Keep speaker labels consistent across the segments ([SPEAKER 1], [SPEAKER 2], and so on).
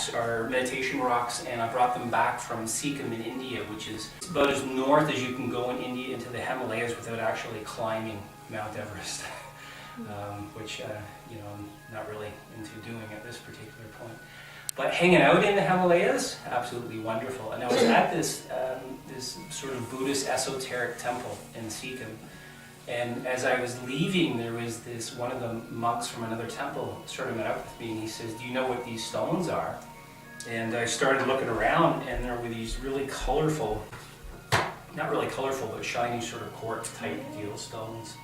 [SPEAKER 1] rocks are meditation rocks, and I brought them back from Sikkim in India, which is about as north as you can go in India into the Himalayas without actually climbing Mount Everest, which you know, I'm not really into doing at this particular point. But hanging out in the Himalayas, absolutely wonderful. And I was at this this sort of Buddhist esoteric temple in Sikkim. And as I was leaving, there was one of the monks from another temple sort of met up with me, and he says, "Do you know what these stones are?" And I started looking around, and there were these really colorful, not really colorful, but shiny sort of quartz type deal stones.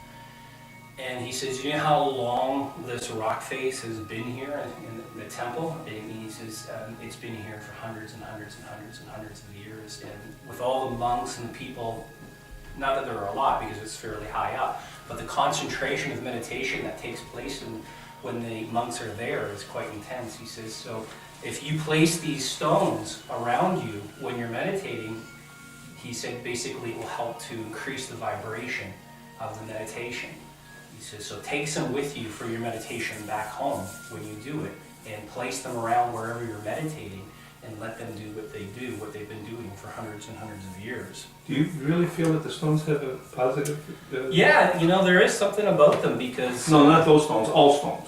[SPEAKER 1] And he says, "You know how long this rock face has been here in the temple?" And he says, "It's been here for hundreds and hundreds and hundreds and hundreds of years. And with all the monks and the people, not that there are a lot because it's fairly high up, but the concentration of meditation that takes place when the monks are there is quite intense." He says, "So if you place these stones around you when you're meditating," he said, "basically it will help to increase the vibration of the meditation." He says, "So take some with you for your meditation back home when you do it, and place them around wherever you're meditating, and let them do what they've been doing for hundreds and hundreds of years."
[SPEAKER 2] Do you really feel that the stones have a positive...
[SPEAKER 1] Yeah, you know, there is something about them because...
[SPEAKER 2] No, not those stones, all stones.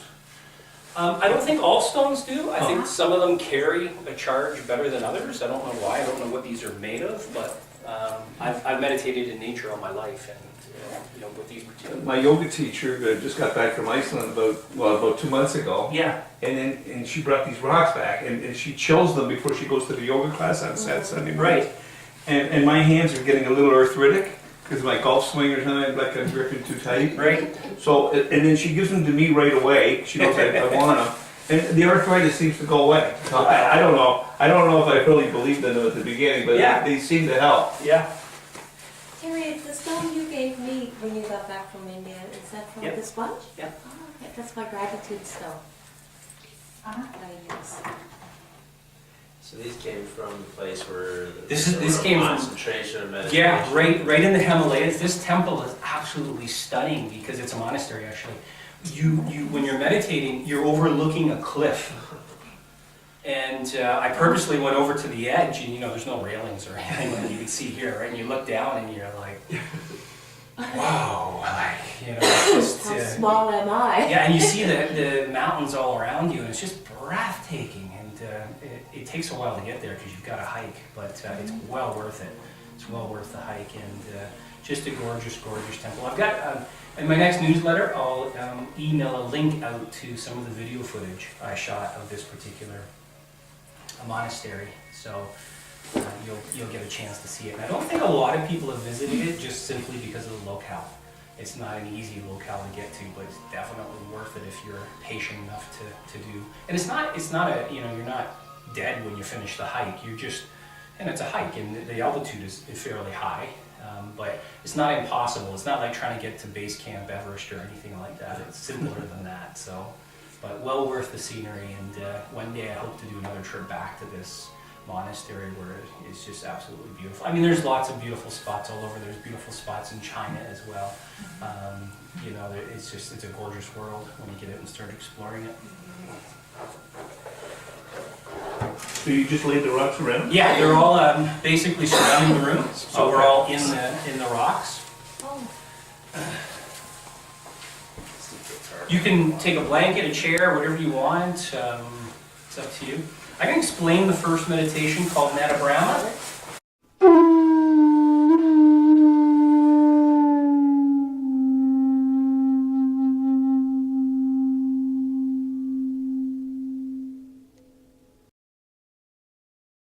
[SPEAKER 1] I don't think all stones do. I think some of them carry a charge better than others. I don't know why. I don't know what these are made of, but I've meditated in nature all my life, and you know, with these particular...
[SPEAKER 2] My yoga teacher just got back from Iceland about 2 months ago.
[SPEAKER 1] Yeah.
[SPEAKER 2] And she brought these rocks back, and she chills them before she goes to the yoga class on Sunday morning.
[SPEAKER 1] Right.
[SPEAKER 2] And my hands are getting a little arthritic because my golf swingers and like I'm gripping too tight.
[SPEAKER 1] Right.
[SPEAKER 2] So, and then she gives them to me right away. She knows I want them, and the arthritis seems to go away. So I don't know. I don't know if I really believed in them at the beginning, but they seem to help.
[SPEAKER 1] Yeah.
[SPEAKER 3] Terry, the stone you gave me when you got back from India, is that from the sponge?
[SPEAKER 1] Yeah.
[SPEAKER 3] Oh, okay. That's my gratitude stone. That I use.
[SPEAKER 4] So these came from the place where
[SPEAKER 1] This came from
[SPEAKER 4] concentration of meditation.
[SPEAKER 1] Yeah, right in the Himalayas. This temple is absolutely stunning because it's a monastery. Actually, you when you're meditating, you're overlooking a cliff, and I purposely went over to the edge, and you know, there's no railings or anything that you can see here, right? And you look down, and you're like, wow, like, you know, it's just,
[SPEAKER 3] how small am I?
[SPEAKER 1] Yeah, and you see the mountains all around you, and it's just breathtaking. It takes a while to get there because you've got to hike, but it's well worth it. It's well worth the hike, and just a gorgeous, gorgeous temple. I've got, in my next newsletter, I'll email a link out to some of the video footage I shot of this particular monastery, so you'll get a chance to see it. And I don't think a lot of people have visited it just simply because of the locale. It's not an easy locale to get to, but it's definitely worth it if you're patient enough to do. And it's not a, you know, you're not dead when you finish the hike. You're just, and it's a hike, and the altitude is fairly high, but it's not impossible. It's not like trying to get to base camp Everest or anything like that. It's simpler than that. So, but well worth the scenery. And one day I hope to do another trip back to this monastery where it's just absolutely beautiful. I mean, there's lots of beautiful spots all over. There's beautiful spots in China as well. You know, it's a gorgeous world when you get out and start exploring it.
[SPEAKER 2] So you just laid the rocks around?
[SPEAKER 1] Yeah, they're all basically surrounding the room. So we're all in the rocks.
[SPEAKER 3] Oh.
[SPEAKER 1] You can take a blanket, a chair, whatever you want. It's up to you. I can explain the first meditation called Nada Brahma.